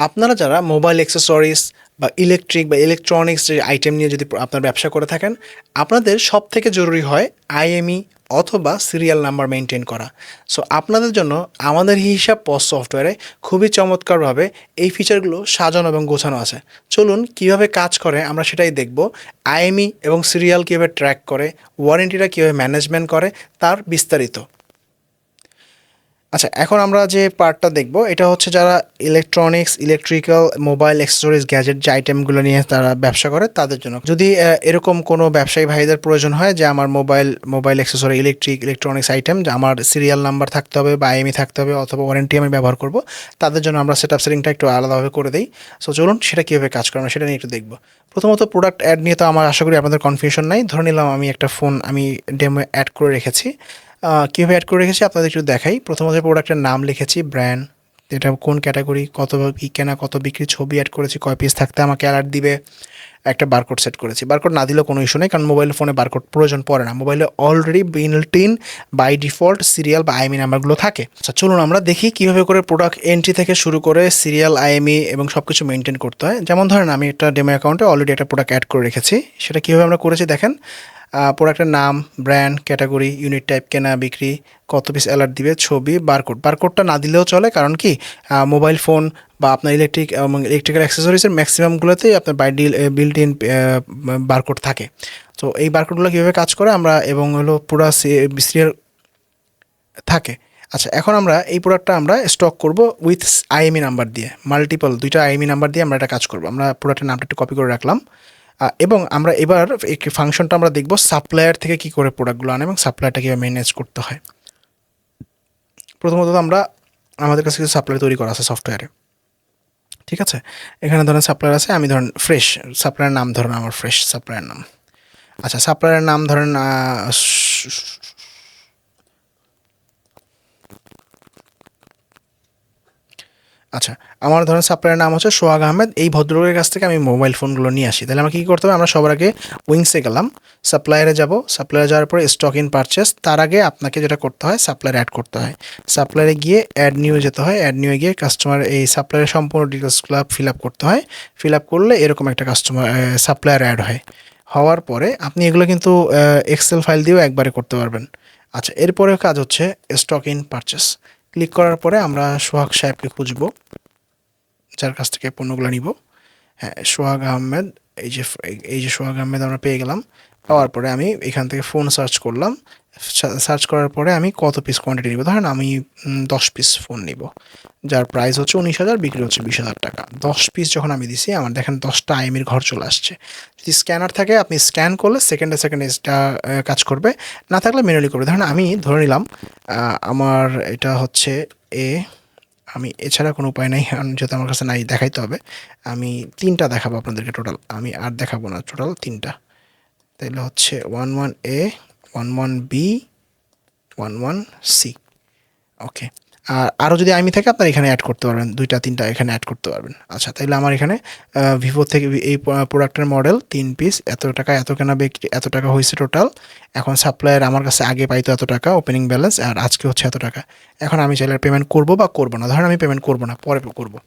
আপনারা যারা mobile accessories বা ইলেকট্রিক বা ইলেকট্রনিক্স যে আইটেম নিয়ে যদি আপনার ব্যবসা করে থাকেন, আপনাদের সবথেকে জরুরি হয় আইএমই অথবা সিরিয়াল নাম্বার মেনটেন করা। সো আপনাদের জন্য আমাদের হিসাব পস সফটওয়্যারে খুবই চমৎকারভাবে এই ফিচারগুলো সাজানো এবং গোছানো আছে। চলুন কীভাবে কাজ করে আমরা সেটাই দেখব। আইএমই এবং সিরিয়াল কীভাবে ট্র্যাক করে, ওয়ারেন্টিটা কীভাবে ম্যানেজমেন্ট করে, তার বিস্তারিত। আচ্ছা, এখন আমরা যে পার্টটা দেখব এটা হচ্ছে যারা electronics, electrical, mobile accessories, gadget যে আইটেমগুলো নিয়ে তারা ব্যবসা করে তাদের জন্য। যদি এরকম কোনো ব্যবসায়ী ভাইদের প্রয়োজন হয় যে আমার মোবাইল অ্যাক্সেসরি, ইলেকট্রনিক্স আইটেম যে আমার সিরিয়াল নাম্বার থাকতে হবে বা আইএমই থাকতে হবে অথবা ওয়ারেন্টি আমি ব্যবহার করব, তাদের জন্য আমরা সেটিংটা একটু আলাদাভাবে করে দিই। সো চলুন সেটা কীভাবে কাজ করে আমরা সেটা নিয়ে একটু দেখব। প্রথমত প্রোডাক্ট অ্যাড নিয়ে তো আমার আশা করি আপনাদের কনফিউশন নাই। ধরে নিলাম আমি একটা ফোন আমি ডেমো অ্যাড করে রেখেছি। কীভাবে অ্যাড করে রেখেছি আপনাদের একটু দেখাই। প্রথমত প্রোডাক্টের নাম লিখেছি, ব্র্যান্ড, এটা কোন ক্যাটাগরি, কত কী কেনা, কত বিক্রি, ছবি অ্যাড করেছি, কয় পিস থাকতে আমাকে অ্যালার্ট দিবে, একটা বারকোড সেট করেছি। বারকোড না দিলেও কোনো ইস্যু নেই, কারণ মোবাইল ফোনে বারকোড প্রয়োজন পড়ে না। মোবাইলে already built in by default serial বা আইএমই নাম্বারগুলো থাকে। আচ্ছা চলুন আমরা দেখি কীভাবে করে প্রোডাক্ট এন্ট্রি থেকে শুরু করে সিরিয়াল, আইএমই এবং সব কিছু মেনটেন করতে হয়। যেমন ধরেন আমি একটা ডেমো অ্যাকাউন্টে অলরেডি একটা প্রোডাক্ট অ্যাড করে রেখেছি। সেটা কীভাবে আমরা করেছি দেখেন। প্রোডাক্টের নাম, ব্র্যান্ড, ক্যাটাগরি, ইউনিট টাইপ, কেনা বিক্রি, কত পিস অ্যালার্ট দিবে, ছবি, বারকোডটা না দিলেও চলে, কারণ কি মোবাইল ফোন বা আপনার ইলেকট্রিক্যাল অ্যাক্সেসরিজের ম্যাক্সিমামগুলোতেই আপনার বিল্ট ইন বারকোড থাকে। তো এই বারকোডগুলো কীভাবে কাজ করে আমরা এবং হলো পুরো সিরিয়াল থাকে। আচ্ছা, এখন আমরা এই প্রোডাক্টটা আমরা স্টক করব উইথ আইএমই নাম্বার দিয়ে, মাল্টিপল দুইটা আইএমই নাম্বার দিয়ে আমরা এটা কাজ করব। আমরা প্রোডাক্টের নামটা একটু কপি করে রাখলাম এবং আমরা এবার এই ফাংশনটা আমরা দেখব সাপ্লায়ার থেকে কী করে প্রোডাক্টগুলো আনে এবং সাপ্লায়ারটা কীভাবে ম্যানেজ করতে হয়। প্রথমত আমরা আমাদের কাছে কিছু সাপ্লায়ার তৈরি করা আছে সফটওয়্যারে, ঠিক আছে। এখানে ধরেন সাপ্লায়ার আছে, আমি ধরেন ফ্রেশ সাপ্লায়ার নাম, ধরেন আমার ফ্রেশ সাপ্লায়ার নাম। আচ্ছা, সাপ্লায়ারের নাম ধরেন আচ্ছা, আমার ধরেন সাপ্লায়ারের নাম হচ্ছে সোহাগ আহমেদ। এই ভদ্রলোকের কাছ থেকে আমি মোবাইল ফোনগুলো নিয়ে আসি। তাহলে আমাকে কী করতে হবে, আমরা সবার আগে উইংসে গেলাম, সাপ্লায়ারে যাব, সাপ্লায়ারে যাওয়ার পরে স্টক ইন পারচেস। তার আগে আপনাকে যেটা করতে হয় সাপ্লায়ার অ্যাড করতে হয়। সাপ্লায়ারে গিয়ে অ্যাড নিউ যেতে হয়, অ্যাড নিউ গিয়ে কাস্টমার এই সাপ্লায়ারের সম্পূর্ণ ডিটেলসগুলো ফিল আপ করতে হয়। ফিল আপ করলে এরকম একটা সাপ্লায়ার অ্যাড হয়। হওয়ার পরে আপনি এগুলো কিন্তু এক্সেল ফাইল দিয়েও একবারে করতে পারবেন। আচ্ছা, এরপরে কাজ হচ্ছে স্টক ইন পারচেস। ক্লিক করার পরে আমরা সোহাগ সাহেবকে খুঁজবো, যার কাছ থেকে পণ্যগুলো নিব। হ্যাঁ, সোহাগ আহমেদ, এই যে সোহাগ আহমেদ আমরা পেয়ে গেলাম। পাওয়ার পরে আমি এখান থেকে ফোন সার্চ করলাম। সার্চ করার পরে আমি কত পিস কোয়ান্টিটি নিব, ধরেন আমি 10 পিস ফোন নিব, যার প্রাইস হচ্ছে 19,000, বিক্রি হচ্ছে 20,000 টাকা। 10 পিস যখন আমি দিছি আমার দেখেন 10টা আইএমইর ঘর চলে আসছে। যদি স্ক্যানার থাকে আপনি স্ক্যান করলে সেকেন্ডে এটা কাজ করবে, না থাকলে ম্যানুয়ালি করবে। ধরেন আমি ধরে নিলাম আমার এটা হচ্ছে এ, আমি এছাড়া কোনো উপায় নাই, কারণ যেহেতু আমার কাছে নাই দেখাইতে হবে। আমি 3টা দেখাবো আপনাদেরকে টোটাল, আমি আর দেখাবো না, টোটাল 3টা। তাইলে হচ্ছে 11A, 11B, 11C। ওকে, আর আরও যদি আইএমই থাকে আপনার এখানে অ্যাড করতে পারবেন, 2টা 3টা এখানে অ্যাড করতে পারবেন। আচ্ছা, তাইলে আমার এখানে ভিভো থেকে এই প্রোডাক্টের মডেল 3 পিস, এত টাকা, এত কেনা বিক্রি, এত টাকা হয়েছে টোটাল। এখন সাপ্লায়ার আমার কাছে আগে পাইতো এত টাকা ওপেনিং ব্যালেন্স, আর আজকে হচ্ছে এত টাকা। এখন আমি চাইলে পেমেন্ট করবো বা করবো না, ধরেন আমি পেমেন্ট করবো না, পরে করবো।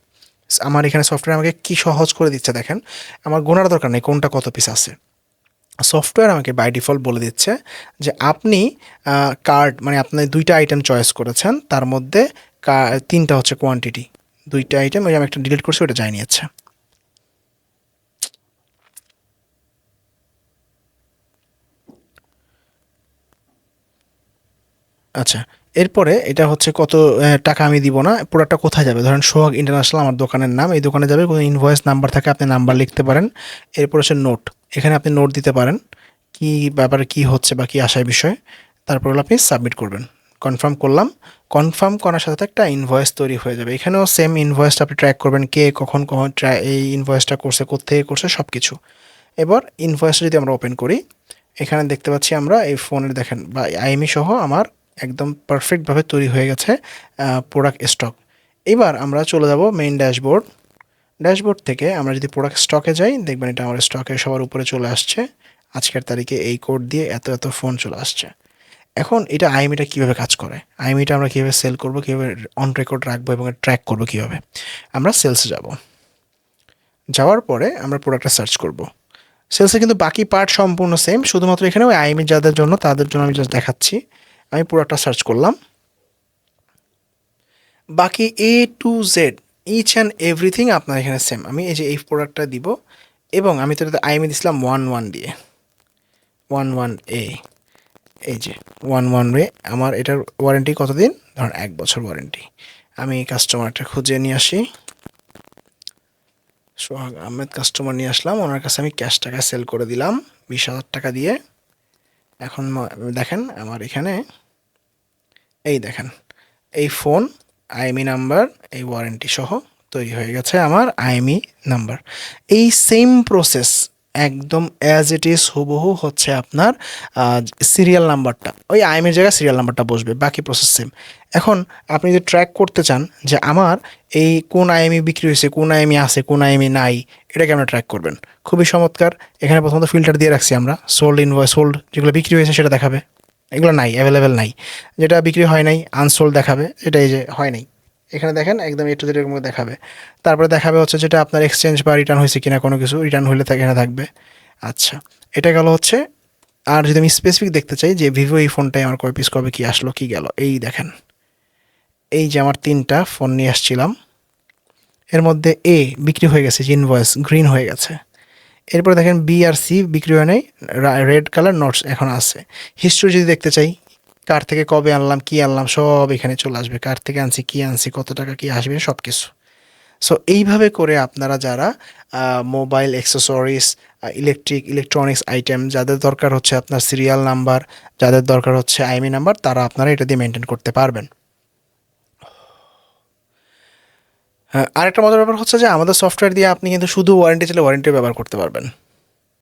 আমার এখানে সফটওয়্যার আমাকে কি সহজ করে দিচ্ছে দেখেন, আমার গোনার দরকার নেই কোনটা কত পিস আছে। সফটওয়্যার আমাকে বাই ডিফল্ট বলে দিচ্ছে যে আপনি কার্ড মানে আপনি 2টা আইটেম চয়েস করেছেন, তার মধ্যে 3টা হচ্ছে কোয়ান্টিটি, 2টা আইটেম ওই আমি একটা ডিলিট করছি, ওটা যাই নিয়েছে। আচ্ছা, এরপরে এটা হচ্ছে কত টাকা আমি দিব না, প্রোডাক্টটা কোথায় যাবে, ধরেন সোহাগ ইন্টারন্যাশনাল আমার দোকানের নাম, এই দোকানে যাবে, কোনো ইনভয়েস নাম্বার থাকে আপনি নাম্বার লিখতে পারেন। এরপর হচ্ছে নোট, এখানে আপনি নোট দিতে পারেন কি ব্যাপারে কি হচ্ছে বা কী আসার বিষয়। তারপর হলো আপনি সাবমিট করবেন। কনফার্ম করলাম, কনফার্ম করার সাথে একটা ইনভয়েস তৈরি হয়ে যাবে। এখানেও সেম ইনভয়েসটা আপনি ট্র্যাক করবেন, কে কখন এই ইনভয়েসটা করছে, কোত্থেকে করছে, সব কিছু। এবার ইনভয়েসটা যদি আমরা ওপেন করি, এখানে দেখতে পাচ্ছি আমরা এই ফোনের দেখেন বা আইএমই সহ আমার একদম পারফেক্টভাবে তৈরি হয়ে গেছে প্রোডাক্ট স্টক। এবার আমরা চলে যাব মেইন ড্যাশবোর্ড। ড্যাশবোর্ড থেকে আমরা যদি প্রোডাক্ট স্টকে যাই, দেখবেন এটা আমার স্টকে সবার উপরে চলে আসছে। আজকের তারিখে এই কোড দিয়ে এত এত ফোন চলে আসছে। এখন এটা আইএমইটা কীভাবে কাজ করে, আইএমইটা আমরা কীভাবে সেল করবো, কীভাবে অন রেকর্ড রাখবো এবং ট্র্যাক করবো কীভাবে। আমরা সেলসে যাব, যাওয়ার পরে আমরা প্রোডাক্টটা সার্চ করব। সেলসে কিন্তু বাকি পার্ট সম্পূর্ণ সেম, শুধুমাত্র এখানে ওই আইএমই যাদের জন্য তাদের জন্য আমি জাস্ট দেখাচ্ছি। আমি প্রোডাক্টটা সার্চ করলাম, বাকি A to Z each and everything আপনার এখানে সেম। আমি এই যে এই প্রোডাক্টটা দিব এবং আমি তো আইএমই দিছিলাম 11 দিয়ে 11A, এই যে 11A। আমার এটার ওয়ারেন্টি কতদিন, ধরুন 1 বছর ওয়ারেন্টি। আমি কাস্টমারটা খুঁজে নিয়ে আসি, সোহাগ আহমেদ কাস্টমার নিয়ে আসলাম, ওনার কাছে আমি ক্যাশ টাকা সেল করে দিলাম 20,000 টাকা দিয়ে। এখন দেখেন আমার এখানে এই দেখেন এই ফোন আইএমই নাম্বার এই ওয়ারেন্টি সহ তৈরি হয়ে গেছে আমার আইএমই নাম্বার। এই সেম প্রসেস একদম অ্যাজ ইট ইজ হুবহু হচ্ছে আপনার সিরিয়াল নাম্বারটা, ওই আইএমইর জায়গায় সিরিয়াল নাম্বারটা বসবে, বাকি প্রসেস সেম। এখন আপনি যদি ট্র্যাক করতে চান যে আমার এই কোন আইএমই বিক্রি হয়েছে, কোন আইএমই আছে, কোন আইএমই নাই, এটাকে আমরা ট্র্যাক করবেন। খুবই চমৎকার। এখানে প্রথমত ফিল্টার দিয়ে রাখছি আমরা, সোল্ড ইনভয়েস, সোল্ড যেগুলো বিক্রি হয়েছে সেটা দেখাবে, এগুলো নাই, অ্যাভেলেবেল নাই। যেটা বিক্রি হয় নাই আনসোল্ড দেখাবে, এটা এই যে হয় নাই, এখানে দেখেন একদম একটু যেটা দেখাবে। তারপরে দেখাবে হচ্ছে যেটা আপনার এক্সচেঞ্জ বা রিটার্ন হয়েছে কিনা, কোনো কিছু রিটার্ন হলে এখানে থাকবে। আচ্ছা, এটা গেল হচ্ছে। আর যদি আমি স্পেসিফিক দেখতে চাই যে ভিভো এই ফোনটাই আমার কয় পিস কবে কী আসলো কী গেল, এই দেখেন এই যে আমার 3টা ফোন নিয়ে আসছিলাম, এর মধ্যে এ বিক্রি হয়ে গেছে, যে ইনভয়েস গ্রিন হয়ে গেছে। এরপরে দেখেন বি আর সি বিক্রি হয় নাই, রেড কালার নোটস এখন আছে। হিস্ট্রি যদি দেখতে চাই, কার থেকে কবে আনলাম, কী আনলাম, সব এখানে চলে আসবে, কার থেকে আনছি, কী আনছি, কত টাকা কী আসবে, সব কিছু। সো এইভাবে করে আপনারা যারা মোবাইল অ্যাক্সেসরিজ, ইলেকট্রনিক্স আইটেম যাদের দরকার হচ্ছে আপনার সিরিয়াল নাম্বার, যাদের দরকার হচ্ছে আইএমই নাম্বার, তারা আপনারা এটা দিয়ে মেনটেন করতে পারবেন। হ্যাঁ, আরেকটা মজার ব্যাপার হচ্ছে যে আমাদের সফটওয়্যার দিয়ে আপনি কিন্তু শুধু ওয়ারেন্টি চাইলে ওয়ারেন্টি ব্যবহার করতে পারবেন।